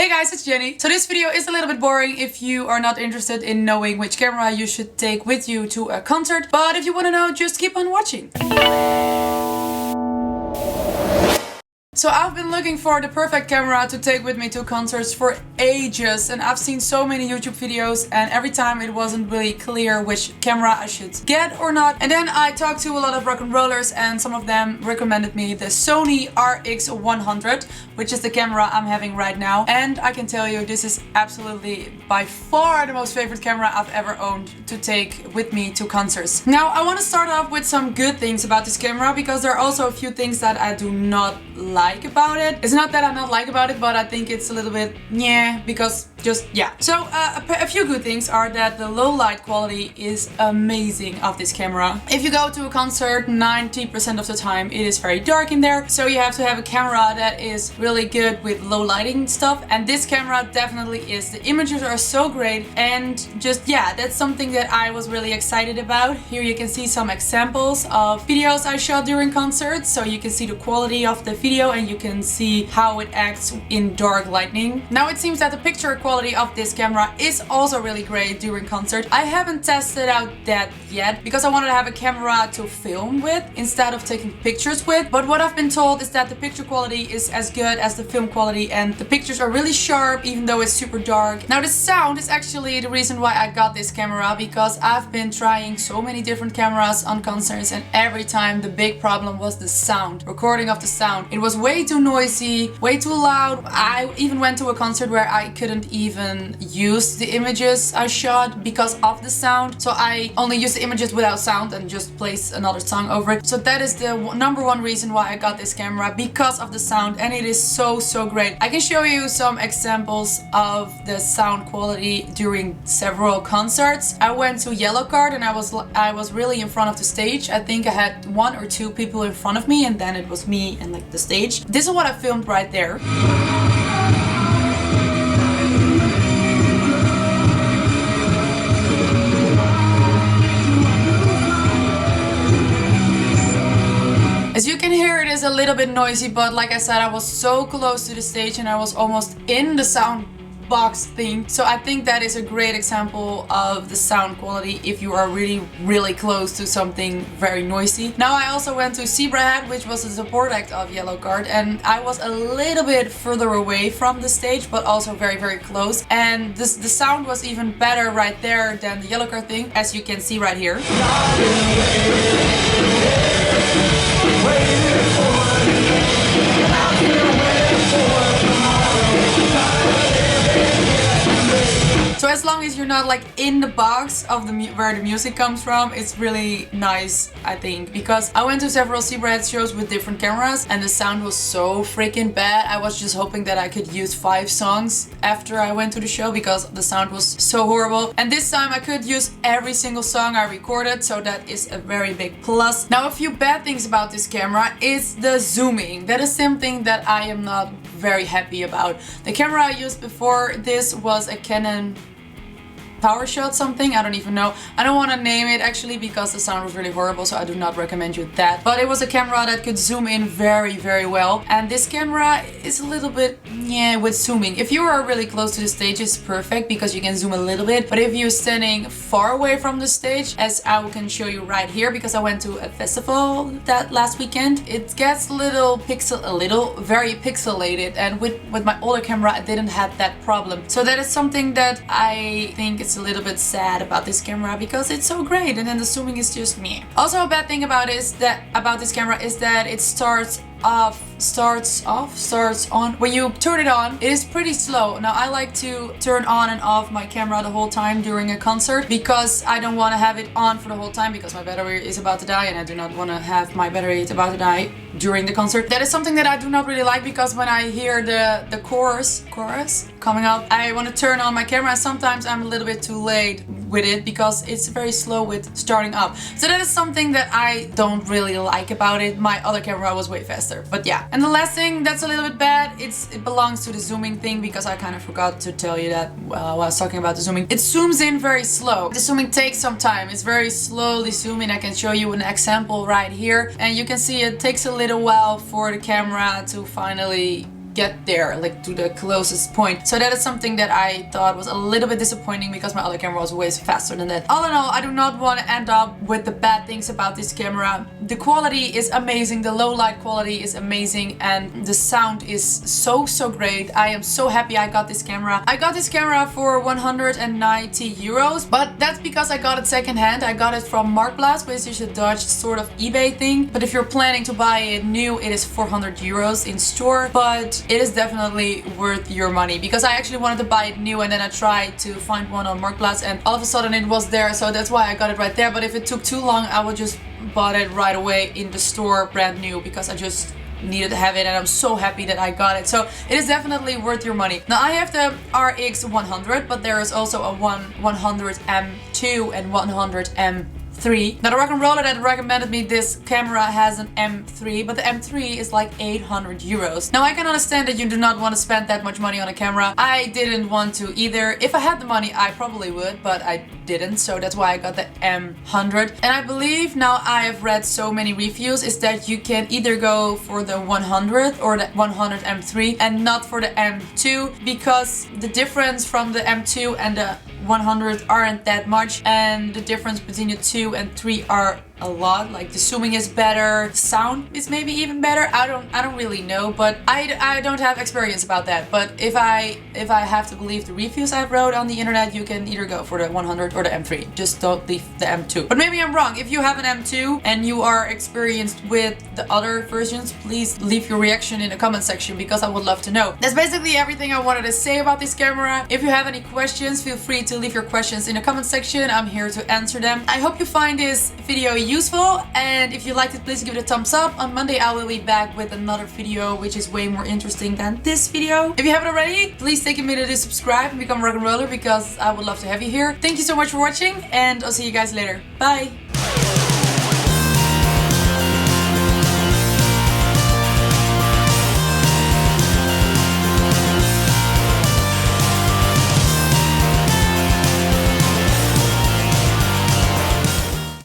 Hey guys, it's Jenny. So this video is a little bit boring if you are not interested in knowing which camera you should take with you to a concert. But if you want to know, just keep on watching. So I've been looking for the perfect camera to take with me to concerts for ages, and I've seen so many YouTube videos, and every time it wasn't really clear which camera I should get or not. And then I talked to a lot of Rocknrollers, and some of them recommended me the Sony RX100, which is the camera I'm having right now. And I can tell you, this is absolutely by far the most favorite camera I've ever owned to take with me to concerts. Now I want to start off with some good things about this camera, because there are also a few things that I do not like about it. It's not that I not like about it, but I think it's a little bit because So a few good things are that the low light quality is amazing of this camera. If you go to a concert, 90% of the time it is very dark in there, so you have to have a camera that is really good with low lighting stuff, and this camera definitely is. The images are so great, and that's something that I was really excited about. Here you can see some examples of videos I shot during concerts, so you can see the quality of the video and you can see how it acts in dark lighting. Now it seems that the picture quality of this camera is also really great during concert. I haven't tested out that yet because I wanted to have a camera to film with instead of taking pictures with, but what I've been told is that the picture quality is as good as the film quality, and the pictures are really sharp even though it's super dark. Now the sound is actually the reason why I got this camera, because I've been trying so many different cameras on concerts, and every time the big problem was the sound, recording of the sound. It was way too noisy, way too loud. I even went to a concert where I couldn't even use the images I shot because of the sound. So I only used the images without sound and just placed another song over it. So that is the number one reason why I got this camera, because of the sound, and it is so great. I can show you some examples of the sound quality during several concerts. I went to Yellowcard and I was really in front of the stage. I think I had 1 or 2 people in front of me, and then it was me and like the stage. This is what I filmed right there. As you can hear, it is a little bit noisy, but like I said, I was so close to the stage and I was almost in the sound box thing. So I think that is a great example of the sound quality if you are really close to something very noisy. Now I also went to Zebrahead, which was a support act of Yellowcard, and I was a little bit further away from the stage, but also very close, and the sound was even better right there than the Yellowcard thing, as you can see right here. So as long as you're not like in the box of where the music comes from, it's really nice, I think, because I went to several Zebrahead shows with different cameras and the sound was so freaking bad. I was just hoping that I could use 5 songs after I went to the show because the sound was so horrible. And this time I could use every single song I recorded, so that is a very big plus. Now a few bad things about this camera is the zooming. That is something that I am not very happy about. The camera I used before this was a Canon PowerShot something, I don't even know. I don't want to name it actually because the sound was really horrible, so I do not recommend you that. But it was a camera that could zoom in very well, and this camera is a little bit with zooming. If you are really close to the stage, it's perfect because you can zoom a little bit, but if you're standing far away from the stage, as I can show you right here, because I went to a festival that last weekend, it gets very pixelated, and with my older camera I didn't have that problem. So that is something that I think it's a little bit sad about this camera, because it's so great and then the zooming is just meh. Also a bad thing about this camera is that it starts on. When you turn it on, it is pretty slow. Now I like to turn on and off my camera the whole time during a concert because I don't want to have it on for the whole time because my battery is about to die, and I do not want to have my battery about to die during the concert. That is something that I do not really like, because when I hear the chorus coming up, I want to turn on my camera. Sometimes I'm a little bit too late with it because it's very slow with starting up. So that is something that I don't really like about it. My other camera was way faster, but yeah. And the last thing that's a little bit bad, it belongs to the zooming thing, because I kind of forgot to tell you that while I was talking about the zooming. It zooms in very slow. The zooming takes some time. It's very slowly zooming. I can show you an example right here, and you can see it takes a little while for the camera to finally get there, like to the closest point. So that is something that I thought was a little bit disappointing because my other camera was way faster than that. All in all, I do not want to end up with the bad things about this camera. The quality is amazing, the low light quality is amazing, and the sound is so great. I am so happy I got this camera. I got this camera for 190 euros, but that's because I got it secondhand. I got it from Marktplaats, which is a Dutch sort of eBay thing. But if you're planning to buy it new, it is 400 euros in store, but it is definitely worth your money because I actually wanted to buy it new and then I tried to find one on Marktplaats and all of a sudden it was there, so that's why I got it right there. But if it took too long, I would just bought it right away in the store brand new because I just needed to have it and I'm so happy that I got it. So it is definitely worth your money. Now I have the RX100, but there is also a 100M2 and 100M3. Now the Rocknroller that recommended me this camera has an M3, but the M3 is like 800 euros. Now I can understand that you do not want to spend that much money on a camera. I didn't want to either. If I had the money, I probably would, but I didn't, so that's why I got the M100. And I believe, now I have read so many reviews, is that you can either go for the 100 or the 100 M3 and not for the M2 because the difference from the M2 and the 100 aren't that much, and the difference between the 2 and 3 are a lot. Like the zooming is better, sound is maybe even better. I don't really know, but I don't have experience about that. But if I have to believe the reviews I've wrote on the internet, you can either go for the 100 or the M3. Just don't leave the M2. But maybe I'm wrong. If you have an M2 and you are experienced with the other versions, please leave your reaction in the comment section because I would love to know. That's basically everything I wanted to say about this camera. If you have any questions, feel free to leave your questions in the comment section. I'm here to answer them. I hope you find this video useful, and if you liked it, please give it a thumbs up. On Monday I will be back with another video which is way more interesting than this video. If you haven't already, please take a minute to subscribe and become a Rocknroller because I would love to have you here. Thank you so much for watching and I'll see you guys later. Bye!